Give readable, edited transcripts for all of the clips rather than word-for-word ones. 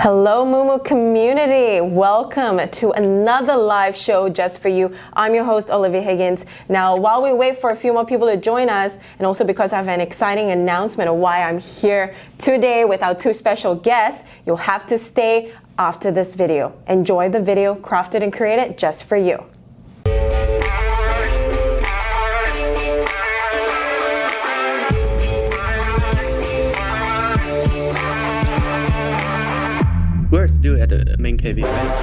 Hello Moomoo community, welcome to another live show just for you. I'm your host Olivia Higgins. Now while we wait for a few more people to join us, and also because I have an exciting announcement of why I'm here today with our two special guests, you'll have to stay after this video. Enjoy the video crafted and created just for you. We're still at the main cabin, right?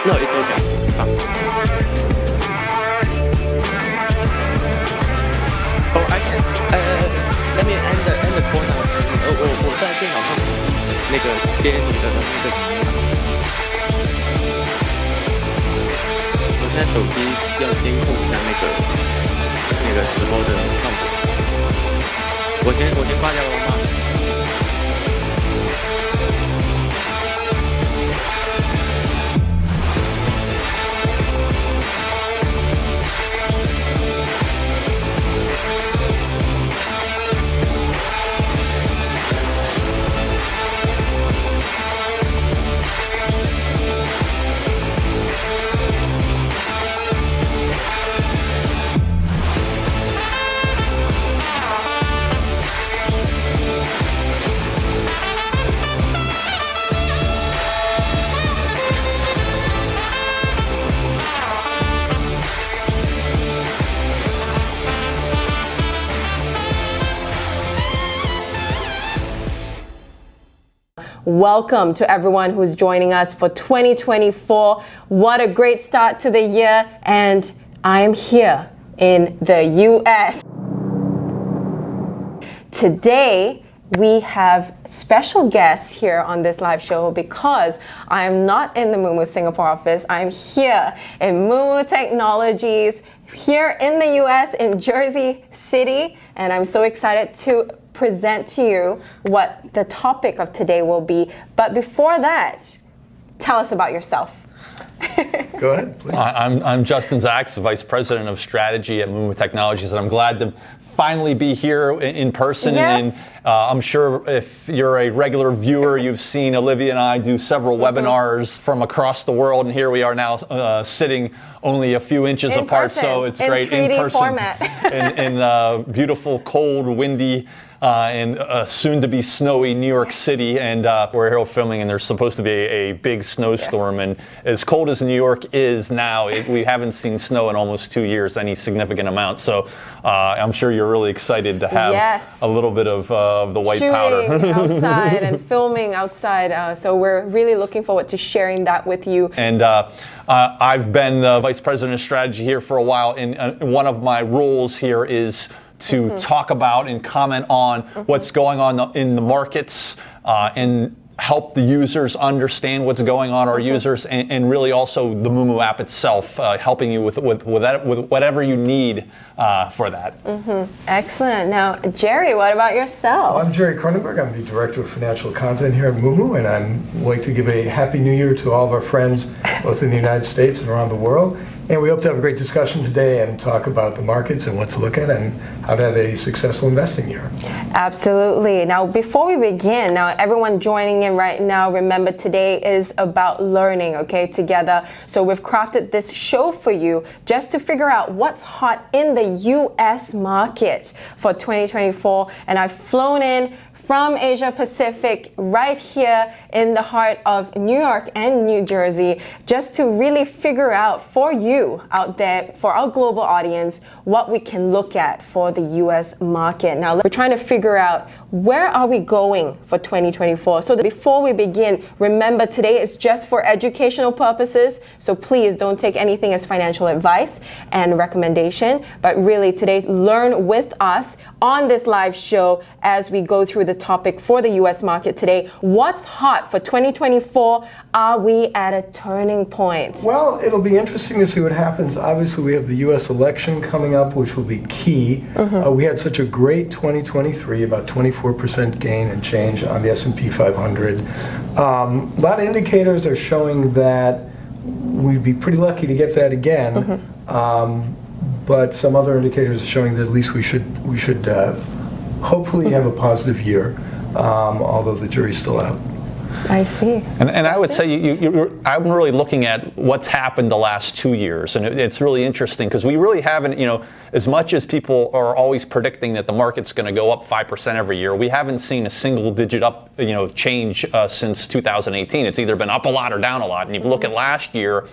No, it's okay. It's fine. Oh, I can. Let me end the call now. 我在电脑上那个接你的那个。我现在手机要监控一下那个直播的效果。我先挂掉了吗？Welcome to everyone who's joining us for 2024. What a great start to the year, and I am here in the US. Today, we have special guests here on this live show because I am not in the Moomoo Singapore office. I'm here in Moomoo Technologies, here in the US in Jersey City, and I'm so excited to present to you what the topic of today will be. But before that, tell us about yourself. Go ahead, please. I'm Justin Zacks, Vice President of Strategy at Moomoo Technologies, and I'm glad to finally be here in person. Yes. And I'm sure if you're a regular viewer, you've seen Olivia and I do several webinars from across the world, and here we are now sitting only a few inches apart. Person, so it's in great 3D in person, format. in beautiful, cold, windy, and soon to be snowy New York City, and we're here filming, and there's supposed to be a big snowstorm, and as cold as New York is now, we haven't seen snow in almost 2 years, any significant amount. So I'm sure you're really excited to have a little bit of the white powder outside and filming outside. So we're really looking forward to sharing that with you. And I've been the Vice President of Strategy here for a while, and one of my roles here is to talk about and comment on what's going on in the markets and help the users understand what's going on, our users, and really also the Moomoo app itself, helping you with whatever you need for that. Excellent. Now, Jerry, what about yourself? Well, I'm Jerry Kronenberg. I'm the Director of Financial Content here at Moomoo, and I'd like to give a Happy New Year to all of our friends, both in the United States and around the world. And we hope to have a great discussion today and talk about the markets and what to look at and how to have a successful investing year. Absolutely. Now, before we begin, now everyone joining in right now, remember today is about learning, okay, together. So we've crafted this show for you just to figure out what's hot in the US market for 2024. And I've flown in from Asia Pacific right here in the heart of New York and New Jersey, just to really figure out for you out there, for our global audience, what we can look at for the US market. Now, we're trying to figure out where are we going for 2024. So before we begin, remember today is just for educational purposes. So please don't take anything as financial advice and recommendation, but really today learn with us on this live show as we go through the topic for the U.S. market today. What's hot for 2024? Are we at a turning point? Well, it'll be interesting to see what happens. Obviously, we have the U.S. election coming up, which will be key. We had such a great 2023, about 24% gain and change on the S&P 500. A lot of indicators are showing that we'd be pretty lucky to get that again. But some other indicators are showing that at least we should hopefully have a positive year, although the jury's still out. I see. And I would say I'm really looking at what's happened the last 2 years, and it's really interesting because we really haven't, as much as people are always predicting that the market's going to go up 5% every year, we haven't seen a single-digit up, change since 2018. It's either been up a lot or down a lot. And if you look at last year,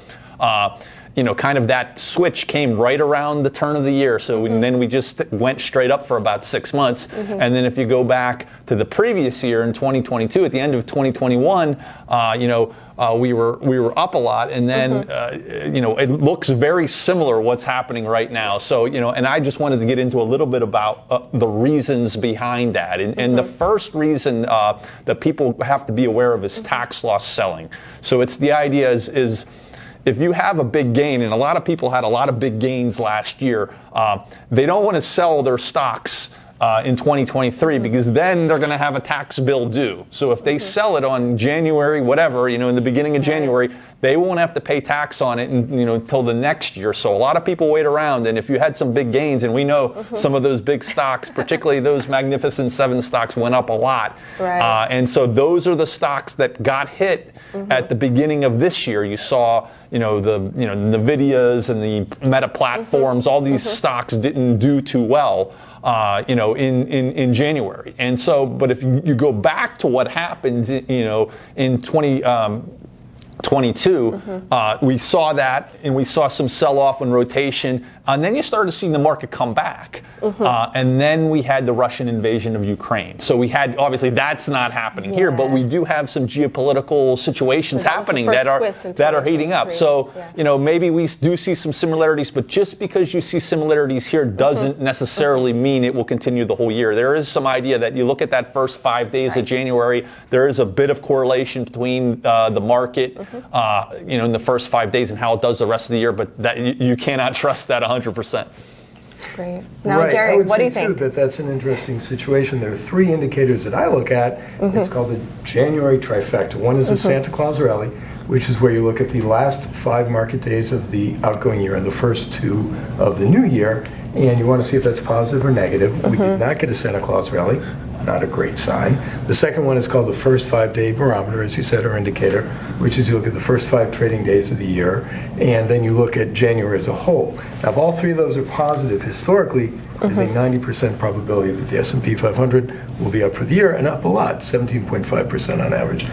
kind of that switch came right around the turn of the year. So then we just went straight up for about 6 months. And then if you go back to the previous year in 2022, at the end of 2021, we were up a lot. And then, it looks very similar what's happening right now. So, and I just wanted to get into a little bit about the reasons behind that. And the first reason that people have to be aware of is tax loss selling. So it's the idea is if you have a big gain, and a lot of people had a lot of big gains last year, they don't want to sell their stocks in 2023 because then they're going to have a tax bill due. So if they sell it on January, whatever, in the beginning of January, they won't have to pay tax on it until the next year. So a lot of people wait around, and if you had some big gains, and we know some of those big stocks, particularly those Magnificent Seven stocks, went up a lot. Right. And so those are the stocks that got hit at the beginning of this year. You saw the Nvidias and the Meta platforms, all these stocks didn't do too well, in January. And so, but if you go back to what happened, in 2022, we saw that, and we saw some sell-off and rotation, and then you started seeing the market come back. And then we had the Russian invasion of Ukraine. So we had, obviously that's not happening here, but we do have some geopolitical situations happening that are heating up. So, maybe we do see some similarities, but just because you see similarities here doesn't necessarily mean it will continue the whole year. There is some idea that you look at that first 5 days of January, there is a bit of correlation between the market, in the first 5 days and how it does the rest of the year, but that you cannot trust that 100%. Great. Now, Jerry, what do you think? That's an interesting situation. There are 3 indicators that I look at. It's called the January trifecta. One is the Santa Claus rally, which is where you look at the last 5 market days of the outgoing year and the first 2 of the new year, and you want to see if that's positive or negative. We did not get a Santa Claus rally. Not a great sign. The second one is called the first 5-day barometer, as you said, or indicator, which is you look at the first 5 trading days of the year, and then you look at January as a whole. Now, if all 3 of those are positive, historically, there's a 90% probability that the S&P 500 will be up for the year, and up a lot, 17.5% on average.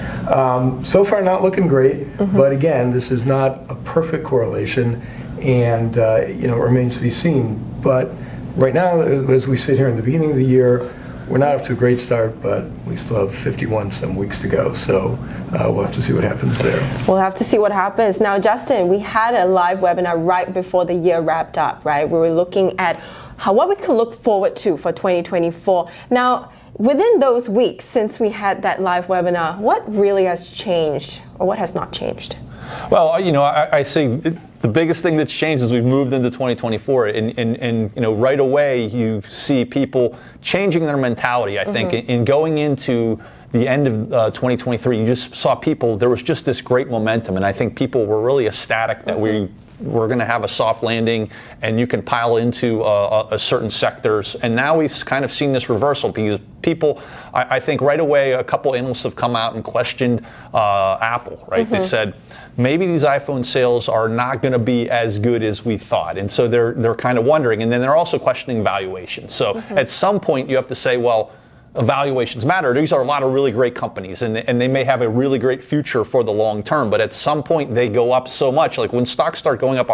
So far, not looking great, but again, this is not a perfect correlation, and it remains to be seen. But right now, as we sit here in the beginning of the year, we're not off to a great start, but we still have 51 some weeks to go. So we'll have to see what happens there. We'll have to see what happens. Now, Justin, we had a live webinar right before the year wrapped up, right? We were looking at what we could look forward to for 2024. Now, within those weeks since we had that live webinar, what really has changed, or what has not changed? Well, I see the biggest thing that's changed is we've moved into 2024, and right away you see people changing their mentality. I think in going into the end of 2023, you just saw people. There was just this great momentum, and I think people were really ecstatic that we're going to have a soft landing, and you can pile into certain sectors. And now we've kind of seen this reversal because people, I think right away, a couple analysts have come out and questioned Apple, right? They said, maybe these iPhone sales are not going to be as good as we thought. And so they're kind of wondering. And then they're also questioning valuation. So at some point you have to say, well, valuations matter. These are a lot of really great companies, and they may have a really great future for the long term, but at some point they go up so much. Like when stocks start going up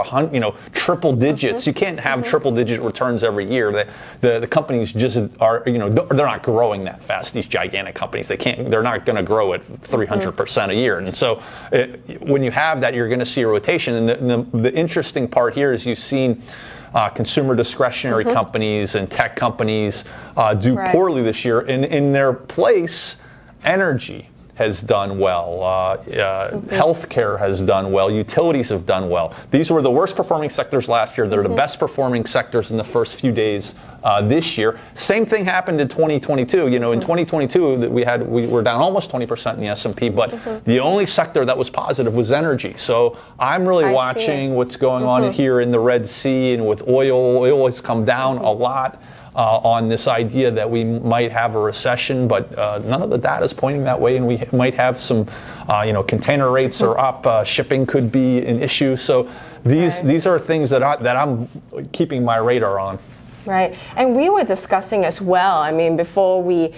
triple digits, you can't have triple digit returns every year. The companies just are, they're not growing that fast. These gigantic companies, they're not going to grow at 300% a year. And so when you have that, you're going to see a rotation. And the interesting part here is you've seen consumer discretionary companies and tech companies do poorly this year. And in their place, energy has done well, healthcare has done well, utilities have done well. These were the worst performing sectors last year. They're the best performing sectors in the first few days this year. Same thing happened in 2022. You know, in 2022 we were down almost 20% in the S&P, but the only sector that was positive was energy. So I'm really watching what's going on here in the Red Sea, and with oil. Oil has come down a lot. On this idea that we might have a recession, but none of the data is pointing that way, and we might have some, container rates are up, shipping could be an issue. So these are things that I'm keeping my radar on. Right, and we were discussing as well. I mean, before we,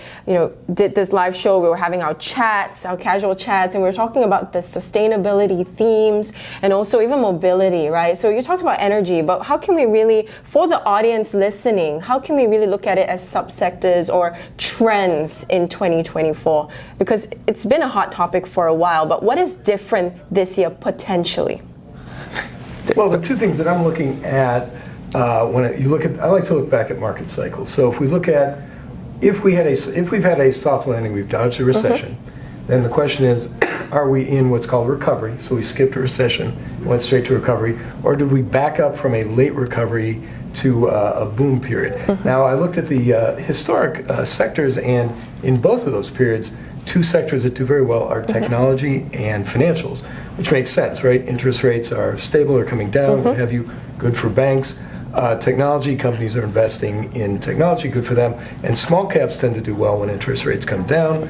did this live show, we were having our chats, our casual chats, and we were talking about the sustainability themes and also even mobility, right? So you talked about energy, but how can we really, for the audience listening, how can we really look at it as subsectors or trends in 2024? Because it's been a hot topic for a while, but what is different this year potentially? Well, the two things that I'm looking at. I like to look back at market cycles. So if we look at, if we've had a soft landing, we've dodged a recession, then the question is, are we in what's called recovery? So we skipped a recession, went straight to recovery, or did we back up from a late recovery to a boom period? Now, I looked at the historic sectors, and in both of those periods, two sectors that do very well are technology and financials, which makes sense, right? Interest rates are stable or coming down, what have you, good for banks. Technology companies are investing in technology, good for them, and small caps tend to do well when interest rates come down,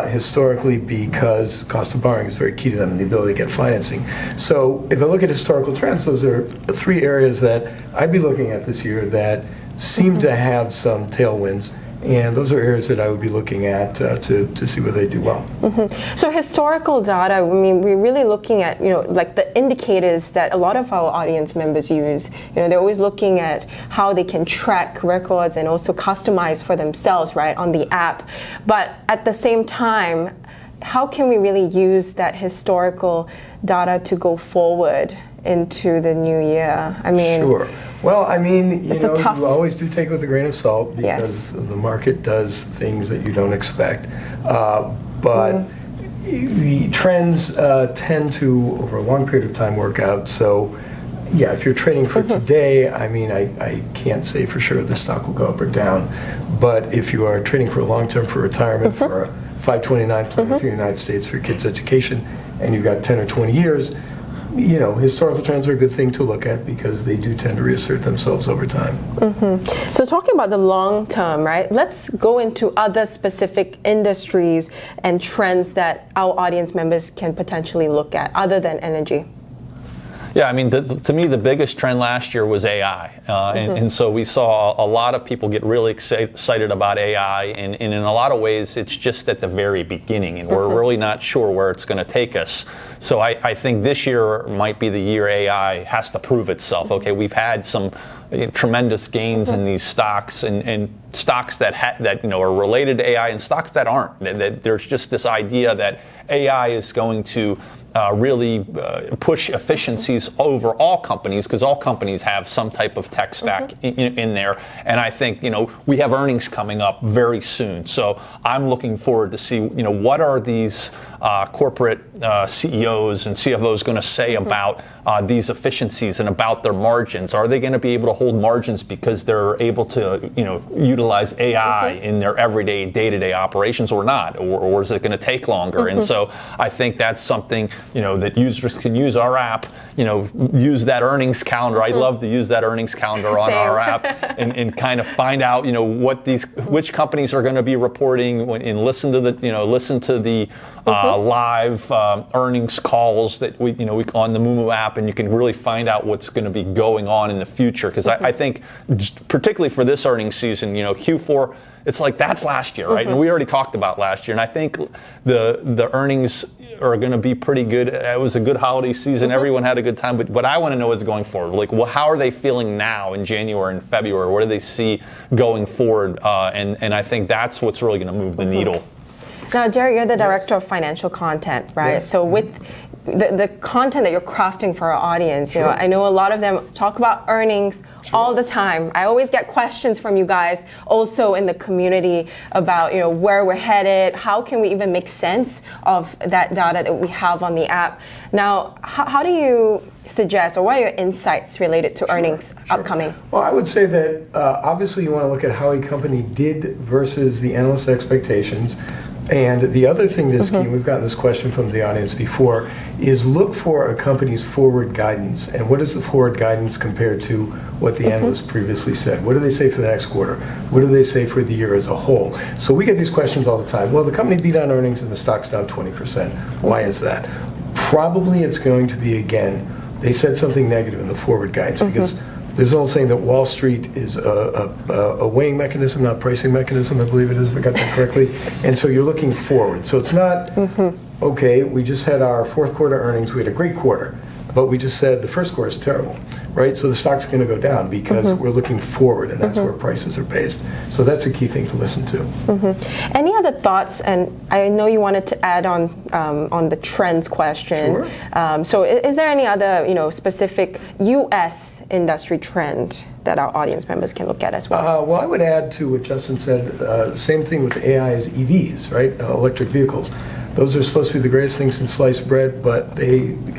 historically, because cost of borrowing is very key to them and the ability to get financing. So if I look at historical trends, those are the three areas that I'd be looking at this year that seem to have some tailwinds. And those are areas that I would be looking at to see where they do well. So historical data, I mean, we're really looking at, like the indicators that a lot of our audience members use. They're always looking at how they can track records and also customize for themselves, right, on the app. But at the same time, how can we really use that historical data to go forward into the new year? I mean, sure. Well, I mean, you always do take it with a grain of salt because the market does things that you don't expect. But trends tend to, over a long period of time, work out. So, yeah, if you're trading for today, I mean, I can't say for sure the stock will go up or down. But if you are trading for a long term, for retirement, for a 529 plan for the United States, for your kids' education, and you've got 10 or 20 years, historical trends are a good thing to look at because they do tend to reassert themselves over time. So talking about the long term, right, let's go into other specific industries and trends that our audience members can potentially look at other than energy. Yeah, I mean, to me, the biggest trend last year was AI. And so we saw a lot of people get really excited about AI. And in a lot of ways, it's just at the very beginning. And we're really not sure where it's going to take us. So I think this year might be the year AI has to prove itself. Okay, we've had some tremendous gains in these stocks and stocks that are related to AI and stocks that aren't. That there's just this idea that AI is going to really push efficiencies over all companies, because all companies have some type of tech stack in there. And I think we have earnings coming up very soon, so I'm looking forward to see what are these corporate CEOs and CFOs going to say about these efficiencies and about their margins. Are they going to be able to hold margins because they're able to utilize AI in their everyday day-to-day operations or not, or is it going to take longer? And so I think that's something that users can use our app, use that earnings calendar. I'd love to use that earnings calendar on our app and kind of find out which companies are going to be reporting and listen to the live earnings calls that we on the Moomoo app, and you can really find out what's going to be going on in the future. Because I think particularly for this earnings season, Q4, it's like that's last year, right? And we already talked about last year, and I think the earnings are going to be pretty good. It was a good holiday season. Everyone had a good time, but I want to know what's going forward. Like, how are they feeling now in January and February? What do they see going forward? And I think that's what's really going to move the needle. Now, Jerry, you're the director of financial content, right? Yes. So with the content that you're crafting for our audience. You know, I know a lot of them talk about earnings all the time. I always get questions from you guys also in the community about, you know, where we're headed, how can we even make sense of that data that we have on the app. Now, how do you suggest, or what are your insights related to earnings upcoming? Well, I would say that obviously you want to look at how a company did versus the analyst expectations. And the other thing that's key, and we've gotten this question from the audience before, is look for a company's forward guidance. And what is the forward guidance compared to what the analysts previously said? What do they say for the next quarter? What do they say for the year as a whole? So we get these questions all the time. Well, the company beat on earnings and the stock's down 20%. Why is that? Probably it's going to be, again, they said something negative in the forward guidance, because there's an old saying that Wall Street is a weighing mechanism, not a pricing mechanism, I believe it is, if I got that correctly. And so you're looking forward. So it's not, okay, we just had our fourth quarter earnings, we had a great quarter, but we just said the first quarter is terrible, right? So the stock's going to go down because we're looking forward, and that's where prices are based. So that's a key thing to listen to. Any other thoughts? And I know you wanted to add on the trends question. So is there any other, you know, specific U.S. industry trend that our audience members can look at as well? Well, I would add to what Justin said, same thing with AI is EVs, right? Electric vehicles. Those are supposed to be the greatest things since sliced bread, but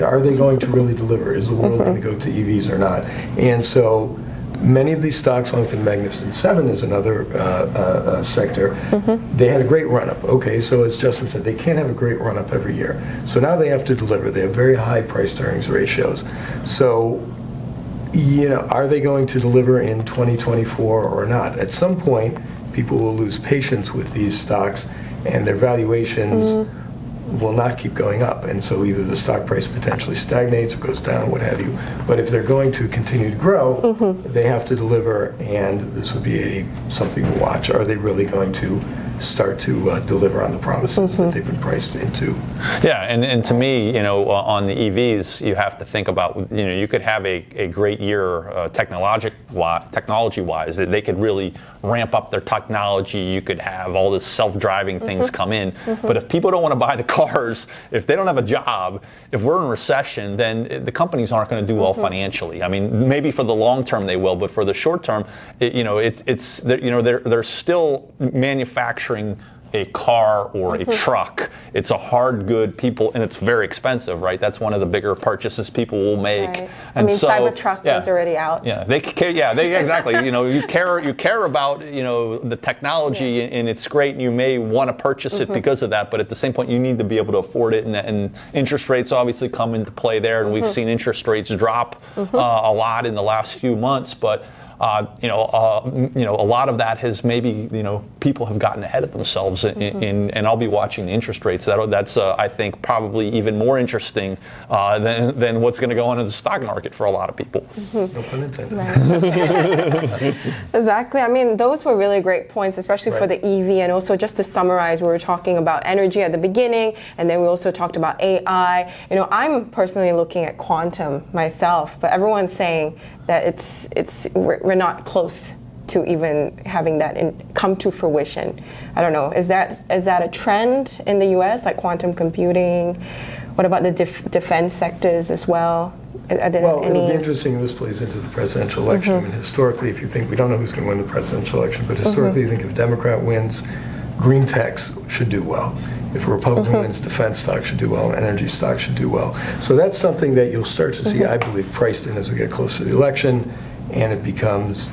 are they going to really deliver? Is the world going to go to EVs or not? And so many of these stocks, along with the Magnificent Seven is another sector, they had a great run-up. Okay, so as Justin said, they can't have a great run-up every year. So now they have to deliver. They have very high price-to-earnings ratios. So, you know, are they going to deliver in 2024 or not? At some point, people will lose patience with these stocks, and their valuations will not keep going up. And so either the stock price potentially stagnates or goes down, what have you. But if they're going to continue to grow, they have to deliver, and this would be something to watch. Are they really going to start to deliver on the promises that they've been priced into? Yeah, and to me, you know, on the EVs, you have to think about, you know, you could have a great year technology-wise. They could really ramp up their technology. You could have all this self-driving things come in. But if people don't want to buy the cars, if they don't have a job, if we're in recession, then the companies aren't going to do well financially. I mean, maybe for the long term they will, but for the short term, they're still manufacturing a car or a truck. It's a hard good, and it's very expensive, right? That's one of the bigger purchases people will make. Right. And I mean, so, Cybertruck is already out. Yeah, they care. Yeah, exactly. You know, you care about, you know, the technology, and it's great. And you may want to purchase it because of that, but at the same point, you need to be able to afford it, and interest rates obviously come into play there. And we've seen interest rates drop a lot in the last few months, but. A lot of that has maybe, you know, people have gotten ahead of themselves, and I'll be watching the interest rates. That's I think probably even more interesting than what's going to go on in the stock market for a lot of people. No pun intended. Right. Exactly. I mean, those were really great points, especially for the EV. And also, just to summarize, we were talking about energy at the beginning, and then we also talked about AI. You know, I'm personally looking at quantum myself, but everyone's saying that we're not close to even having that come to fruition. I don't know. Is that a trend in the U.S., like quantum computing? What about the defense sectors as well? Well, it'll be interesting. This plays into the presidential election. I mean, historically, if you think, we don't know who's going to win the presidential election, but historically, you think if a Democrat wins, green techs should do well. If a Republican wins, defense stocks should do well, and energy stocks should do well. So that's something that you'll start to see, I believe, priced in as we get closer to the election, and it becomes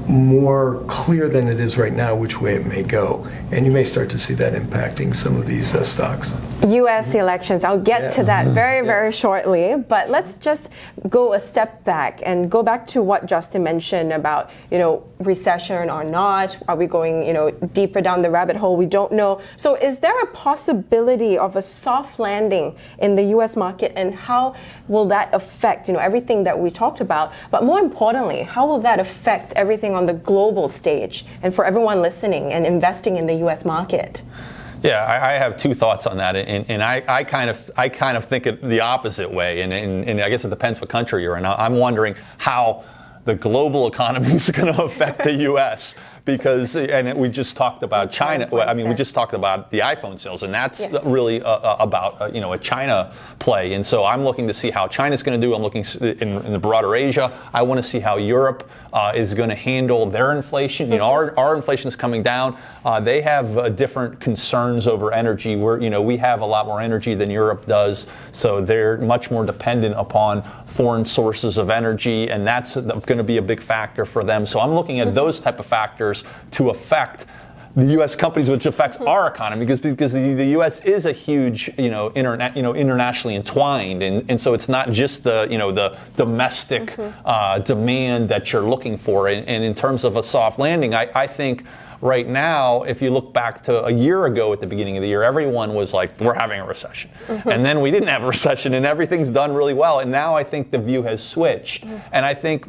more clear than it is right now which way it may go. And you may start to see that impacting some of these stocks. U.S. elections, I'll get to that very shortly, but let's just go a step back and go back to what Justin mentioned about, you know, recession or not. Are we going, you know, deeper down the rabbit hole? We don't know. So is there a possibility of a soft landing in the U.S. market, and how will that affect, you know, everything that we talked about? But more importantly, how will that affect everything on the global stage and for everyone listening and investing in the U.S. market? Yeah, I have two thoughts on that, and I kind of think it the opposite way, and I guess it depends what country you're in. I'm wondering how the global economy is going to affect the U.S. because we just talked about China. I mean, we just talked about the iPhone sales, and that's really about a China play. And so I'm looking to see how China's going to do. I'm looking in the broader Asia. I want to see how Europe is going to handle their inflation. You know, our inflation is coming down. They have different concerns over energy. We have a lot more energy than Europe does, so they're much more dependent upon foreign sources of energy, and that's going to be a big factor for them. So I'm looking at those type of factors to affect the U.S. companies, which affects our economy, because the U.S. is a huge, internationally entwined, and so it's not just the domestic demand that you're looking for. And in terms of a soft landing, I think right now, if you look back to a year ago at the beginning of the year, everyone was like, we're having a recession. And then we didn't have a recession, and everything's done really well. And now I think the view has switched. And I think,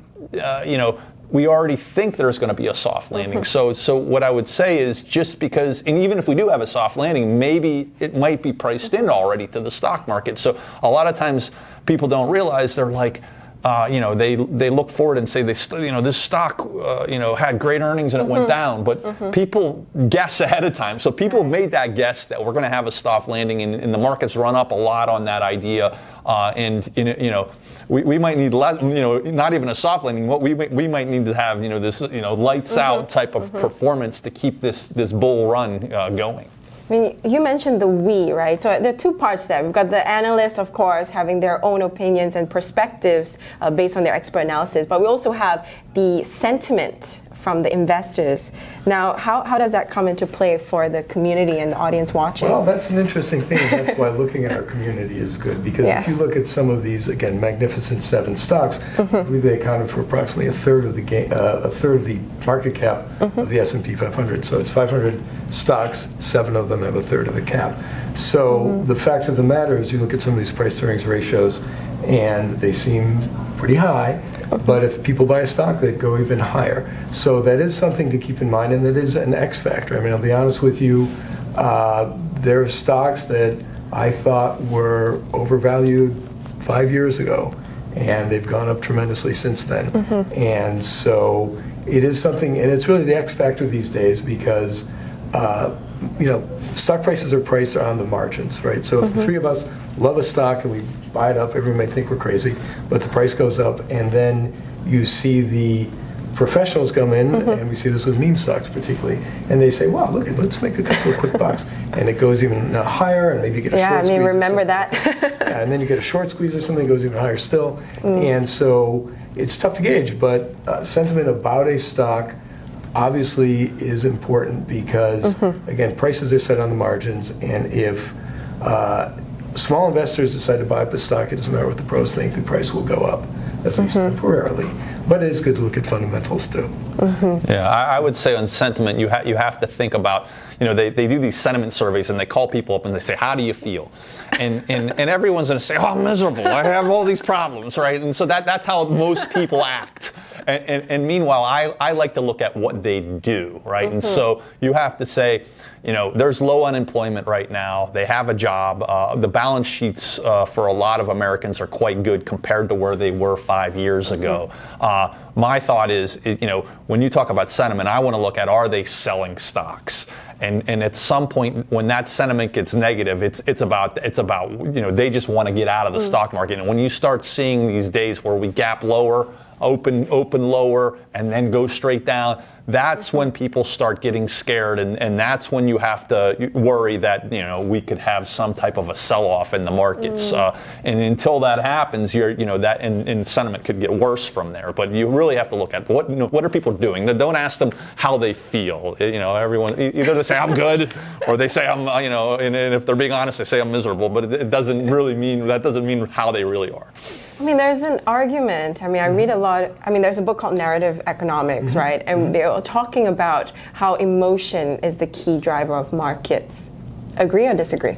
we already think there's going to be a soft landing. So what I would say is, just because, and even if we do have a soft landing, maybe it might be priced in already to the stock market. So a lot of times people don't realize, they're like, they look forward and say this stock had great earnings and it went down, but people guess ahead of time. So people have made that guess that we're going to have a soft landing, and the markets run up a lot on that idea. We might need less, not even a soft landing. What we might need to have, this, lights out type of performance to keep this bull run going. I mean, you mentioned the we, right? So there are two parts there. We've got the analysts, of course, having their own opinions and perspectives based on their expert analysis, but we also have the sentiment from the investors. Now, how does that come into play for the community and the audience watching? Well, that's an interesting thing. That's why looking at our community is good, because if you look at some of these, again, Magnificent Seven stocks, I believe they accounted for approximately a third of the market cap of the S&P 500. So it's 500 stocks, 7 of them have a third of the cap. So the fact of the matter is, you look at some of these price to earnings ratios, and they seem pretty high, but if people buy a stock, they go even higher. So that is something to keep in mind, and that is an X factor. I mean, I'll be honest with you, there are stocks that I thought were overvalued 5 years ago, and they've gone up tremendously since then. And so it is something, and it's really the X factor these days, because stock prices are priced on the margins, right? So if the three of us love a stock and we buy it up, everyone might think we're crazy, but the price goes up, and then you see the professionals come in, and we see this with meme stocks particularly, and they say, wow, look, let's make a couple of quick bucks, and it goes even higher, and maybe you get a short squeeze. Remember that. And then you get a short squeeze or something, it goes even higher still. And so it's tough to gauge, but sentiment about a stock obviously is important, because again, prices are set on the margins, and if small investors decide to buy up a stock, it doesn't matter what the pros think, the price will go up, at least temporarily. But it is good to look at fundamentals too. Yeah, I would say on sentiment, you have to think about, they do these sentiment surveys, and they call people up and they say, how do you feel? And everyone's going to say, oh, I'm miserable, I have all these problems, right? And so that's how most people act. And meanwhile, I like to look at what they do, right? And so you have to say, there's low unemployment right now. They have a job. The balance sheets for a lot of Americans are quite good compared to where they were 5 years ago. My thought is, when you talk about sentiment, I want to look at, are they selling stocks? And at some point, when that sentiment gets negative, it's about they just want to get out of the stock market. And when you start seeing these days where we gap lower, open lower, and then go straight down, that's when people start getting scared, and that's when you have to worry that we could have some type of a sell-off in the markets. And until that happens, that and sentiment could get worse from there. But you really have to look at what are people doing. Don't ask them how they feel. Everyone, either they say I'm good, or they say I'm and if they're being honest, they say I'm miserable. But it doesn't really mean how they really are. I mean, there's an argument. I mean, I read a lot. I mean, there's a book called Narrative Economics, right? And they're talking about how emotion is the key driver of markets. Agree or disagree?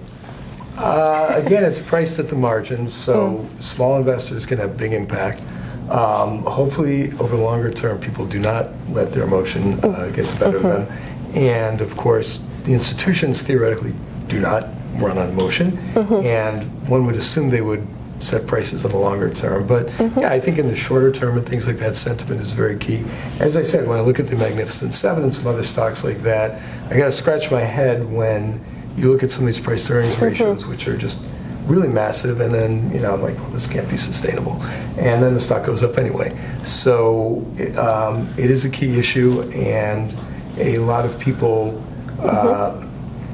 Again, it's priced at the margins, so small investors can have big impact. Hopefully, over the longer term, people do not let their emotion get the better of them. And of course, the institutions theoretically do not run on emotion, and one would assume they would set prices in the longer term. But yeah, I think in the shorter term and things like that, sentiment is very key. As I said, when I look at the Magnificent Seven and some other stocks like that, I got to scratch my head when you look at some of these price to earnings ratios, which are just really massive, and then I'm like, well, this can't be sustainable, and then the stock goes up anyway. So it is a key issue, and a lot of people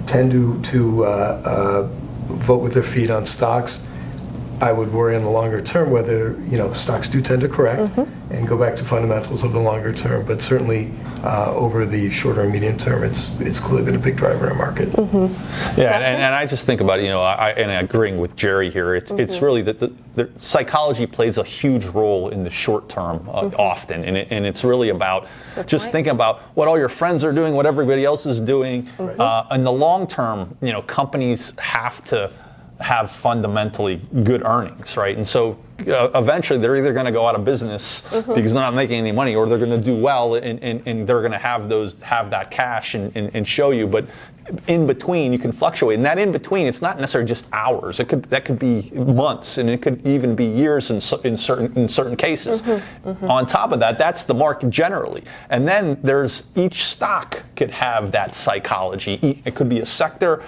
tend to vote with their feet on stocks. I would worry in the longer term whether stocks do tend to correct and go back to fundamentals of the longer term, but certainly over the shorter and medium term, it's clearly been a big driver in our market. Yeah, and I just think about and agreeing with Jerry here. It's really that the psychology plays a huge role in the short term often, and it's really about just thinking about what all your friends are doing, what everybody else is doing. In the long term, companies have to have fundamentally good earnings, right? And so eventually they're either going to go out of business because they're not making any money, or they're going to do well and they're going to have that cash and show you. But in between, you can fluctuate, and that in between, it's not necessarily just hours. That could be months, and it could even be years in certain cases. On top of that, that's the market generally, and then there's each stock could have that psychology. It could be a sector,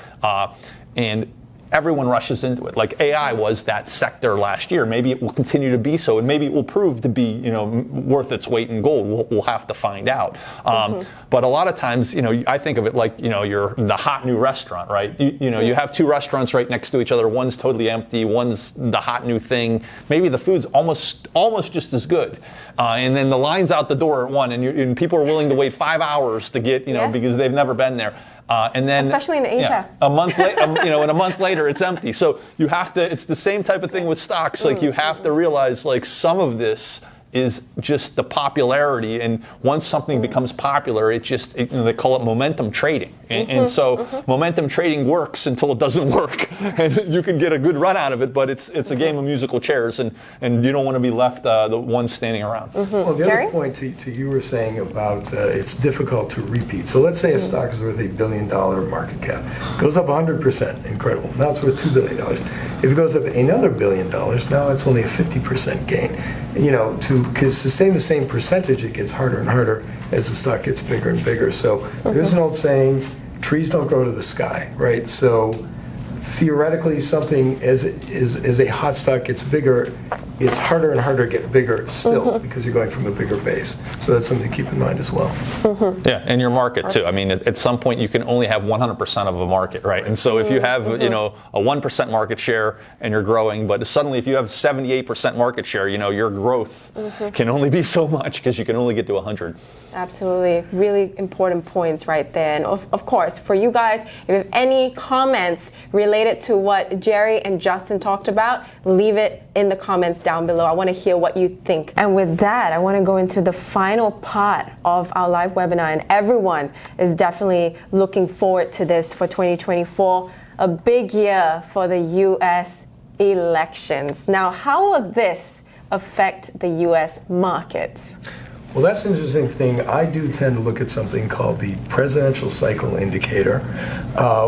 and everyone rushes into it. Like AI was that sector last year. Maybe it will continue to be so, and maybe it will prove to be, worth its weight in gold. We'll have to find out. But a lot of times, I think of it like, you're the hot new restaurant, right? You have two restaurants right next to each other. One's totally empty. One's the hot new thing. Maybe the food's almost just as good. And then the line's out the door at one, and people are willing to wait 5 hours to get, because they've never been there. And then, especially in Asia, a month later, and a month later, it's empty. So you have to. It's the same type of thing with stocks. Like you have to realize, like some of this is just the popularity, and once something becomes popular, they call it momentum trading, and so momentum trading works until it doesn't work, and you can get a good run out of it, but it's a game of musical chairs, and you don't want to be left the one standing around. Well, the other point to you were saying about it's difficult to repeat. So let's say a stock is worth $1 billion market cap, goes up 100%, incredible. Now it's worth $2 billion. If it goes up another $1 billion, now it's only a 50% gain. To sustain the same percentage, it gets harder and harder as the stock gets bigger and bigger. So there's an old saying, trees don't grow to the sky, right? So theoretically, something as a hot stock gets bigger, it's harder and harder to get bigger still because you're going from a bigger base. So that's something to keep in mind as well. Yeah, and your market too. I mean, at some point you can only have 100% of a market, right? And so if you have, a 1% market share and you're growing, but suddenly if you have 78% market share, your growth can only be so much because you can only get to 100. Absolutely, really important points right there. And of course, for you guys, if you have any comments related to what Jerry and Justin talked about, leave it in the comments down below. I want to hear what you think. And with that, I want to go into the final part of our live webinar, and everyone is definitely looking forward to this for 2024, a big year for the U.S. elections. Now, how will this affect the U.S. markets? Well, that's an interesting thing. I do tend to look at something called the Presidential Cycle Indicator,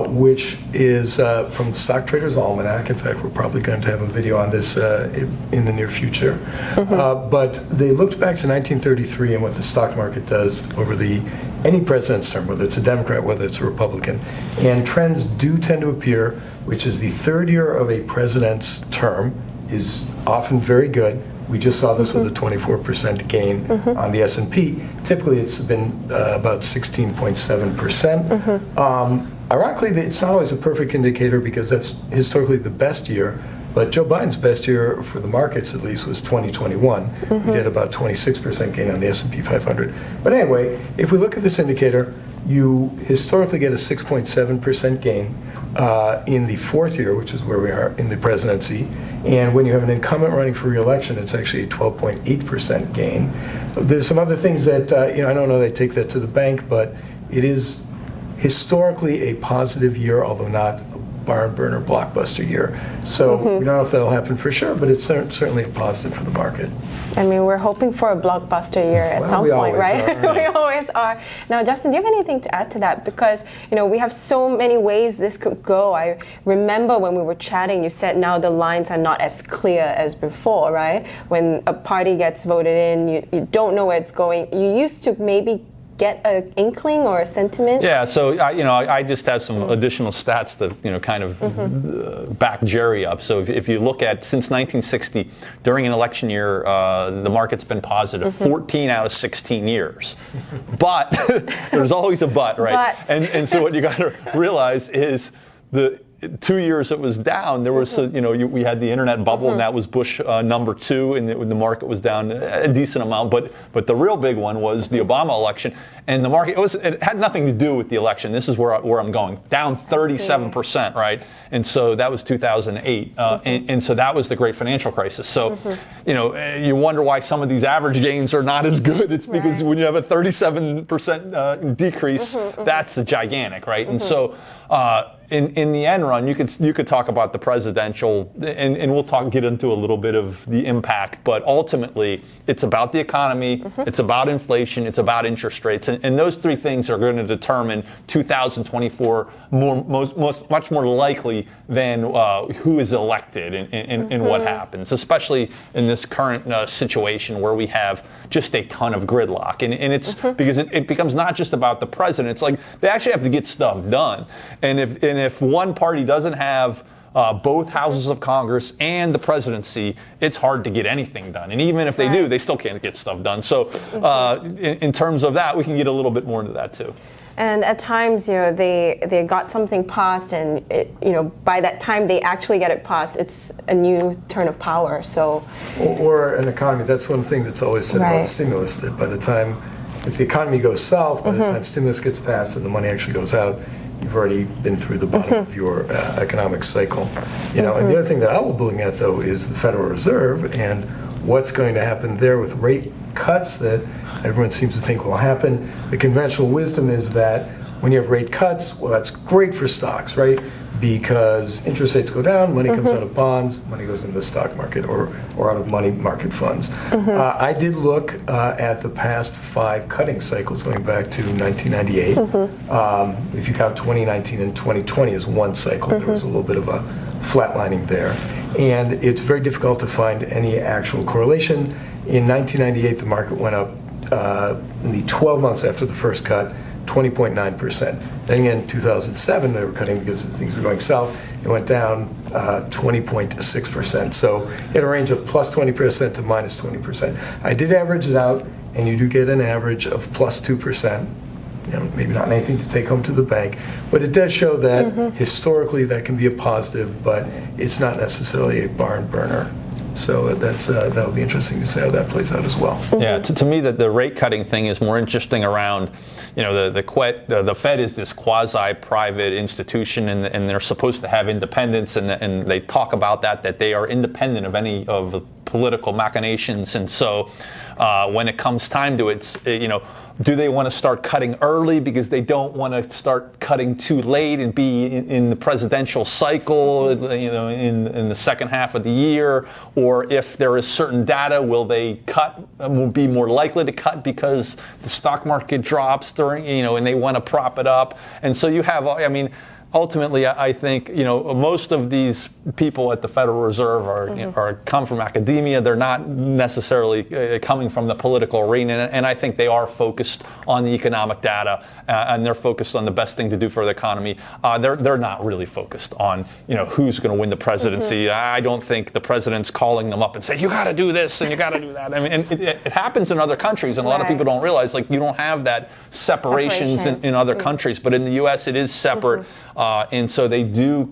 which is from the Stock Traders Almanac. In fact, we're probably going to have a video on this in the near future. But they looked back to 1933 and what the stock market does over any president's term, whether it's a Democrat, whether it's a Republican. And trends do tend to appear, which is the third year of a president's term is often very good. We just saw this with a 24% gain on the S&P. Typically, it's been about 16.7%. Ironically, it's not always a perfect indicator because that's historically the best year. But Joe Biden's best year for the markets, at least, was 2021. We did about 26% gain on the S&P 500. But anyway, if we look at this indicator, you historically get a 6.7% gain in the fourth year, which is where we are in the presidency. And when you have an incumbent running for re-election, it's actually a 12.8% gain. There's some other things that, I don't know they take that to the bank, but it is historically a positive year, although not barn burner blockbuster year. So we don't know if that'll happen for sure, but it's certainly a positive for the market. I mean, we're hoping for a blockbuster year at some point, right? We always are. Now, Justin, do you have anything to add to that? Because, we have so many ways this could go. I remember when we were chatting, you said now the lines are not as clear as before, right? When a party gets voted in, you don't know where it's going. You used to maybe get an inkling or a sentiment? Yeah, so I just have some additional stats to kind of back Jerry up. So if you look at since 1960, during an election year, the market's been positive 14 out of 16 years. But there's always a but, right? And so what you got to realize is the 2 years it was down, there was, we had the internet bubble, and that was Bush number 2, and the market was down a decent amount. But the real big one was the Obama election, and the market, it had nothing to do with the election. This is where I'm going. Down 37%, right? And so that was 2008, and so that was the great financial crisis. So, you wonder why some of these average gains are not as good. It's because when you have a 37% decrease, that's gigantic, right? And so, in the end run, you could talk about the presidential, and we'll get into a little bit of the impact, but ultimately it's about the economy, it's about inflation, it's about interest rates, and those three things are going to determine 2024 much more likely than who is elected and what happens, especially in this current situation where we have just a ton of gridlock, and it's because it becomes not just about the president. It's like they actually have to get stuff done, and if one party doesn't have both houses of Congress and the presidency, it's hard to get anything done. And even if they do, they still can't get stuff done. So in terms of that, we can get a little bit more into that too. And at times, they got something passed, and by that time they actually get it passed, it's a new turn of power. So, or an economy. That's one thing that's always said about stimulus. That by the time, if the economy goes south, by the time stimulus gets passed and the money actually goes out, you've already been through the bottom of your economic cycle. And the other thing that I will be looking at, though, is the Federal Reserve and what's going to happen there with rate cuts that everyone seems to think will happen. The conventional wisdom is that when you have rate cuts, well, that's great for stocks, right? Because interest rates go down, money comes out of bonds, money goes into the stock market or out of money market funds. I did look at the past 5 cutting cycles going back to 1998. If you count 2019 and 2020 as one cycle, there was a little bit of a flatlining there. And it's very difficult to find any actual correlation. In 1998, the market went up in the 12 months after the first cut, 20.9%. Then again, in 2007, they were cutting because things were going south. It went down 20.6%. So you had a range of plus 20% to minus 20%. I did average it out, and you do get an average of plus 2%. Maybe not anything to take home to the bank, but it does show that historically that can be a positive, but it's not necessarily a barn burner. So that'll be interesting to see how that plays out as well. Yeah, to me, the rate cutting thing is more interesting around, the Fed is this quasi-private institution, and they're supposed to have independence, and they talk about that they are independent of any of the political machinations, and so when it comes time to it, do they want to start cutting early because they don't want to start cutting too late and be in the presidential cycle, in the second half of the year? Or if there is certain data, will they will be more likely to cut because the stock market drops during, and they want to prop it up? And so you have, ultimately, I think most of these people at the Federal Reserve are come from academia. They're not necessarily coming from the political arena, and I think they are focused on the economic data, and they're focused on the best thing to do for the economy. They're not really focused on who's going to win the presidency. I don't think the president's calling them up and saying you got to do this and you got to do that. And it happens in other countries, and a lot of people don't realize you don't have that separations in other countries, but in the U.S. it is separate. And so they do,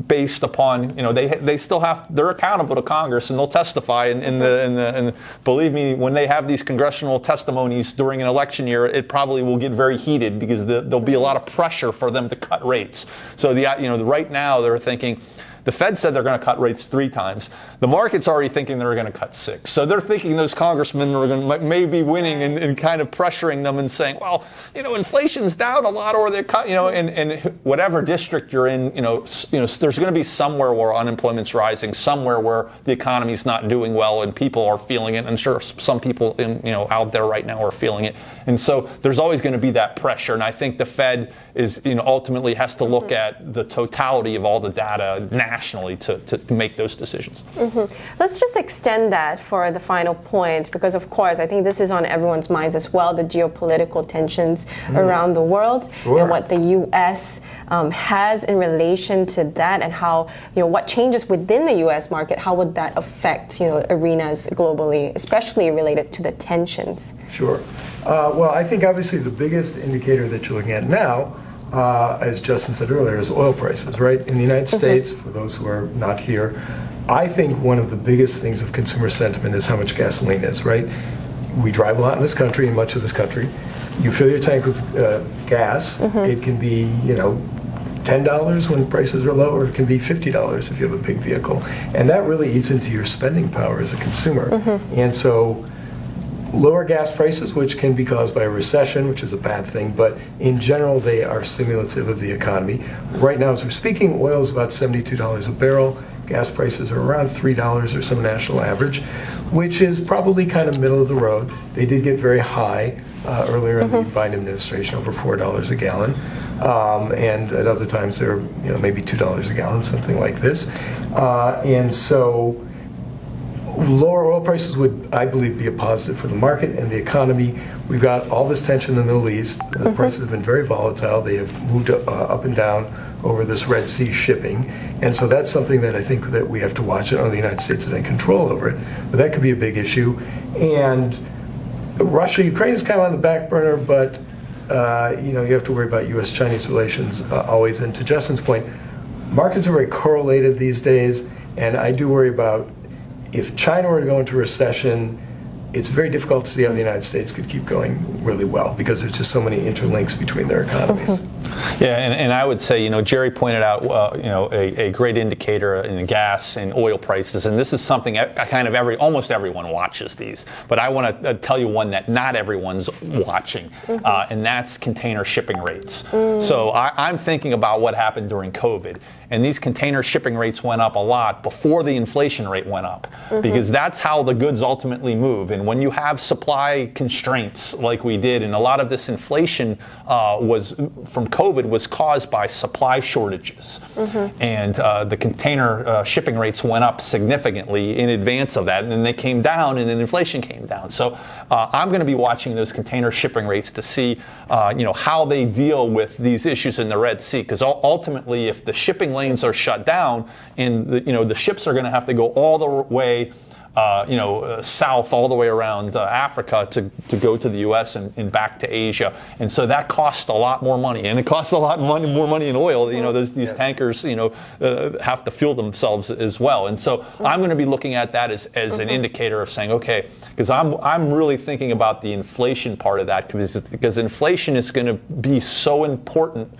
based upon, they're accountable to Congress, and they'll testify. And believe me, when they have these congressional testimonies during an election year, it probably will get very heated because there'll be a lot of pressure for them to cut rates. So right now they're thinking The Fed said they're going to cut rates 3 times. The market's already thinking they're going to cut 6. So they're thinking those congressmen are going to maybe winning and kind of pressuring them and saying, well, inflation's down a lot, or they're cut, and whatever district you're in, there's going to be somewhere where unemployment's rising, somewhere where the economy's not doing well and people are feeling it. I'm sure some people out there right now are feeling it. And so there's always going to be that pressure. And I think the Fed is, ultimately has to look at the totality of all the data nationally to make those decisions. Let's just extend that for the final point, because of course I think this is on everyone's minds as well, the geopolitical tensions around the world and what the U.S. Has in relation to that, and how, what changes within the U.S. market, how would that affect, arenas globally, especially related to the tensions? Sure. Well, I think obviously the biggest indicator that you're looking at now, as Justin said earlier, is oil prices, right? In the United States, for those who are not here, I think one of the biggest things of consumer sentiment is how much gasoline is, right? We drive a lot in this country, in much of this country. You fill your tank with gas. It can be, $10 when prices are low, or it can be $50 if you have a big vehicle. And that really eats into your spending power as a consumer. And so lower gas prices, which can be caused by a recession, which is a bad thing, but in general, they are stimulative of the economy. Right now, as we're speaking, oil is about $72 a barrel. Gas prices are around $3 or some national average, which is probably kind of middle of the road. They did get very high earlier in the Biden administration, over $4 a gallon. And at other times they're maybe $2 a gallon, something like this. And so lower oil prices would, I believe, be a positive for the market and the economy. We've got all this tension in the Middle East. The prices have been very volatile. They have moved up and down over this Red Sea shipping. And so that's something that I think that we have to watch. I know the United States is in control over it, but that could be a big issue. And Russia, Ukraine is kind of on the back burner, but you have to worry about U.S.-Chinese relations always. And to Justin's point, markets are very correlated these days, and I do worry about if China were to go into recession, it's very difficult to see how the United States could keep going really well, because there's just so many interlinks between their economies. Yeah, and I would say, Jerry pointed out, a great indicator in gas and oil prices, and this is something almost everyone watches these, but I want to tell you one that not everyone's watching, and that's container shipping rates. So I'm thinking about what happened during COVID, and these container shipping rates went up a lot before the inflation rate went up, because that's how the goods ultimately move. And when you have supply constraints like we did, and a lot of this inflation was from COVID was caused by supply shortages, and the container shipping rates went up significantly in advance of that, and then they came down, and then inflation came down. So I'm going to be watching those container shipping rates to see how they deal with these issues in the Red Sea, because ultimately, if the shipping lanes are shut down, and the ships are going to have to go all the way south all the way around Africa to go to the U.S. and back to Asia, and so that costs a lot more money, and it costs a lot more money in oil. These tankers, have to fuel themselves as well, and so I'm going to be looking at that as an indicator of saying, okay, because I'm really thinking about the inflation part of that, because inflation is going to be so important.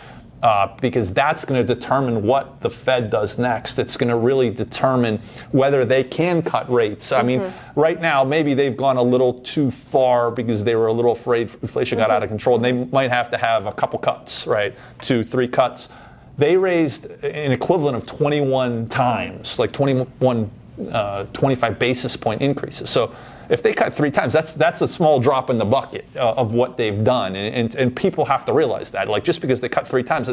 Because that's going to determine what the Fed does next. It's going to really determine whether they can cut rates. I mean, right now, maybe they've gone a little too far because they were a little afraid inflation got out of control, and they might have to have a couple cuts, right? 2, 3 cuts. They raised an equivalent of 21 times, like 25 basis point increases. So if they cut 3 times, that's a small drop in the bucket of what they've done, and people have to realize that. Like, just because they cut 3 times,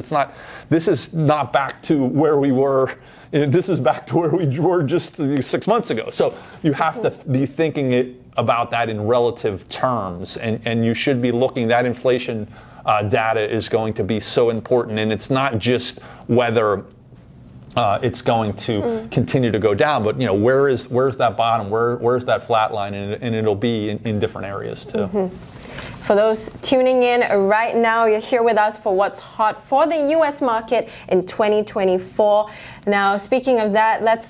this is not back to where we were. This is back to where we were just 6 months ago. So you have to be thinking about that in relative terms, and you should be looking. That inflation data is going to be so important, and it's not just whether it's going to continue to go down, but where's that bottom? Where's that flat line? And it'll be in different areas too. For those tuning in right now, you're here with us for what's hot for the U.S. market in 2024. Now, speaking of that, let's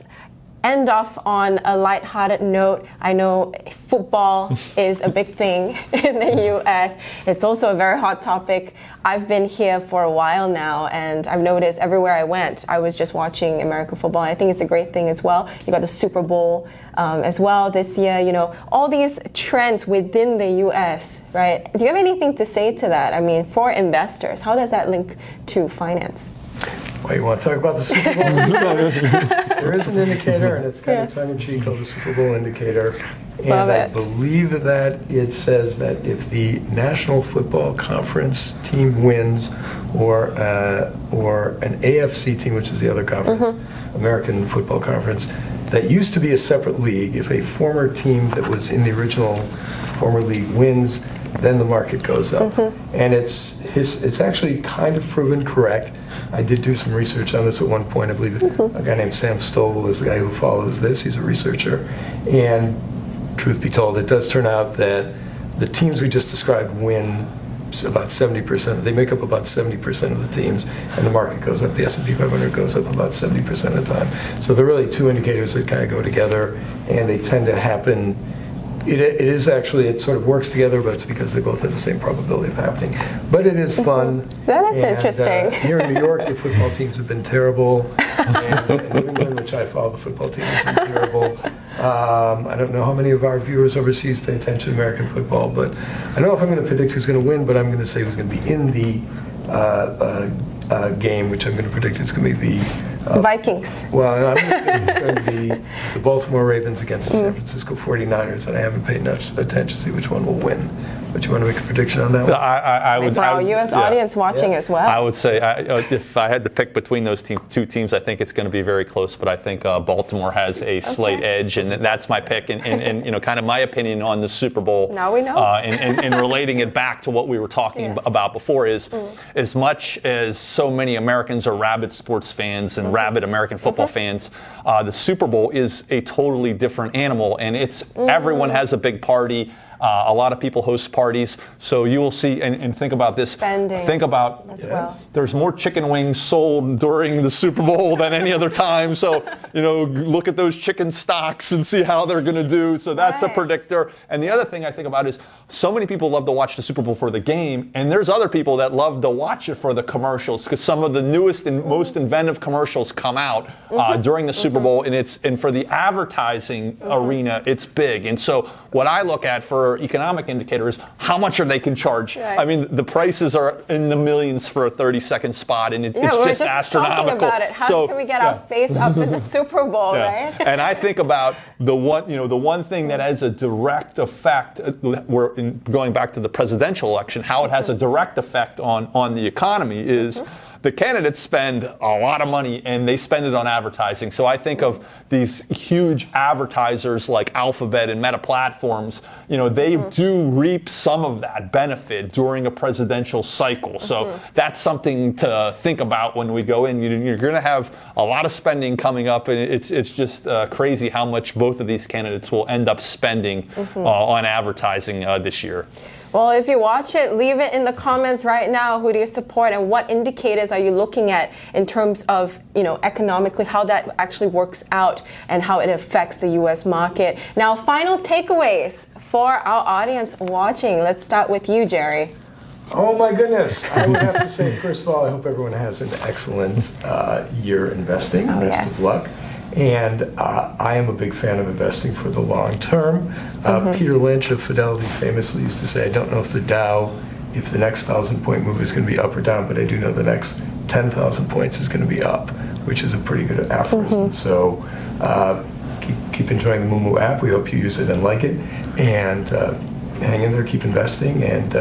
end off on a lighthearted note. I know football is a big thing in the U.S. It's also a very hot topic. I've been here for a while now, and I've noticed everywhere I went, I was just watching American football. I think it's a great thing as well. You got the Superbowl as well this year. You know, all these trends within the U.S., right? Do you have anything to say to that? I mean, for investors, how does that link to finance? Well, you want to talk about the Super Bowl? There is an indicator, and it's kind of tongue-in-cheek called the Super Bowl indicator. And I believe that it says that if the National Football Conference team wins, or an AFC team, which is the other conference, American Football Conference, that used to be a separate league, if a former team that was in the original former league wins, then the market goes up. And it's actually kind of proven correct. I did do some research on this at one point. I believe a guy named Sam Stovall is the guy who follows this. He's a researcher. And truth be told, it does turn out that the teams we just described win about 70%. They make up about 70% of the teams, and the market goes up. The S&P 500 goes up about 70% of the time. So they're really two indicators that kind of go together, and they tend to happen. It sort of works together, but it's because they both have the same probability of happening. But it is fun. That is interesting. Here in New York, the football teams have been terrible. And in New England, which I follow, the football team has been terrible. I don't know how many of our viewers overseas pay attention to American football, but I don't know if I'm going to predict who's going to win, but I'm going to say who's going to be in the game, which I'm going to predict is going to be the Vikings. Well, I'm it's going to be the Baltimore Ravens against the San Francisco 49ers, and I haven't paid much attention to see which one will win. But you want to make a prediction on that one? I would. For our U.S. audience watching as well. I would say if I had to pick between those two teams, I think it's going to be very close. But I think Baltimore has a slight edge, and that's my pick. And you know, kind of my opinion on the Super Bowl. Now we know. And relating it back to what we were talking about before is, as much as so many Americans are rabid sports fans and rabid American football fans, the Super Bowl is a totally different animal, and it's everyone has a big party. A lot of people host parties, so you will see, and think about this. Spending think about as well. There's more chicken wings sold during the Super Bowl than any other time. So, you know, look at those chicken stocks and see how they're going to do. So that's a predictor. And the other thing I think about is so many people love to watch the Super Bowl for the game, and there's other people that love to watch it for the commercials, because some of the newest and most inventive commercials come out during the Super Bowl, and for the advertising arena, it's big. And so what I look at for economic indicators, how much are they can charge? Right. I mean, the prices are in the millions for a 30-second spot, and it's just astronomical. Talking about it. How can we get our face up in the Super Bowl, right? And I think about the one thing that has a direct effect, going back to the presidential election, how it has a direct effect on the economy is the candidates spend a lot of money, and they spend it on advertising. So I think of these huge advertisers like Alphabet and Meta Platforms. You know, they do reap some of that benefit during a presidential cycle. So that's something to think about when we go in. You're going to have a lot of spending coming up, and it's just crazy how much both of these candidates will end up spending on advertising this year. Well, if you watch it, leave it in the comments right now. Who do you support, and what indicators are you looking at in terms of, you know, economically, how that actually works out and how it affects the U.S. market. Now, final takeaways for our audience watching. Let's start with you, Jerry. Oh my goodness. I would have to say, first of all, I hope everyone has an excellent year investing. Best of luck. And I am a big fan of investing for the long term. Peter Lynch of Fidelity famously used to say, I don't know if the Dow, if the next 1,000-point move is going to be up or down, but I do know the next 10,000 points is going to be up, which is a pretty good aphorism. So keep enjoying the Moomoo app. We hope you use it and like it. And hang in there, keep investing, and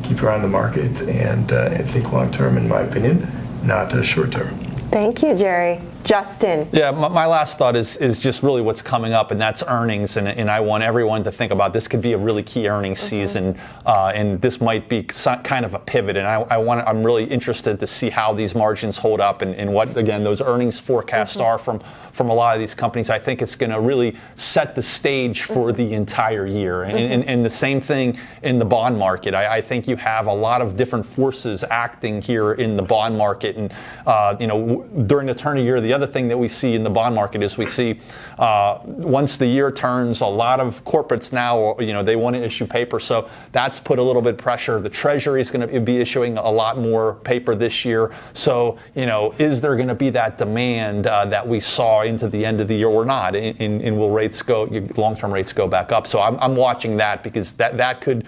keep your eye on the market, and think long term, in my opinion, not short term. Thank you, Jerry. Justin. Yeah, my last thought is just really what's coming up, and that's earnings. And I want everyone to think about this could be a really key earnings season, and this might be kind of a pivot. And I'm really interested to see how these margins hold up and what, again, those earnings forecasts are from from a lot of these companies, I think it's going to really set the stage for the entire year. And the same thing in the bond market. I think you have a lot of different forces acting here in the bond market. And during the turn of year, the other thing that we see in the bond market is we see once the year turns, a lot of corporates now, they want to issue paper. So that's put a little bit of pressure. The Treasury is going to be issuing a lot more paper this year. So, is there going to be that demand that we saw into the end of the year or not? And will rates go, long-term rates go back up? So I'm watching that, because that could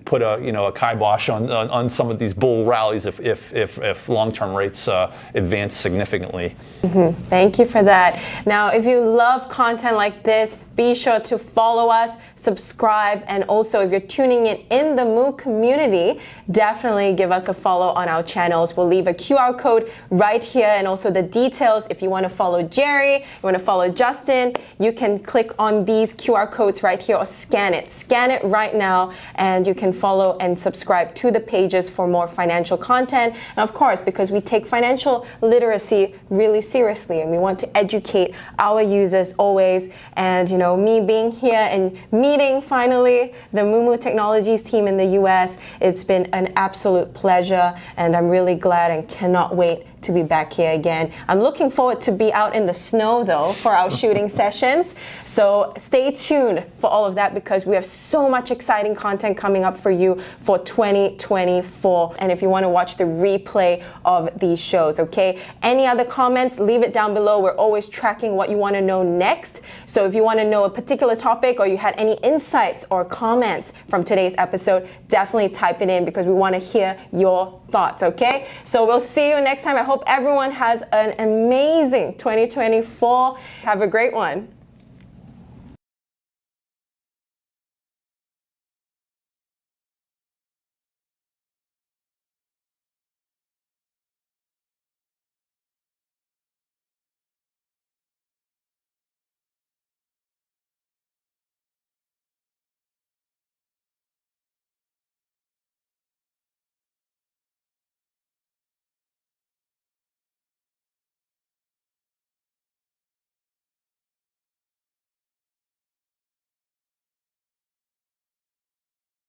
put a kibosh on some of these bull rallies if long-term rates advance significantly. Thank you for that. Now, if you love content like this, be sure to follow us, subscribe, and also if you're tuning in the Moo community, definitely give us a follow on our channels. We'll leave a QR code right here, and also the details. If you want to follow Jerry, you want to follow Justin, you can click on these QR codes right here or scan it. Scan it right now, and you can follow and subscribe to the pages for more financial content. And of course, because we take financial literacy really seriously, and we want to educate our users always. And me being here and meeting finally the Moomoo Technologies team in the US, it's been an absolute pleasure, and I'm really glad and cannot wait to be back here again. I'm looking forward to be out in the snow though for our shooting sessions. So stay tuned for all of that, because we have so much exciting content coming up for you for 2024. And if you want to watch the replay of these shows, okay? Any other comments, leave it down below. We're always tracking what you want to know next. So if you want to know a particular topic, or you had any insights or comments from today's episode, definitely type it in, because we want to hear your thoughts, okay? So we'll see you next time. I hope everyone has an amazing 2024. Have a great one.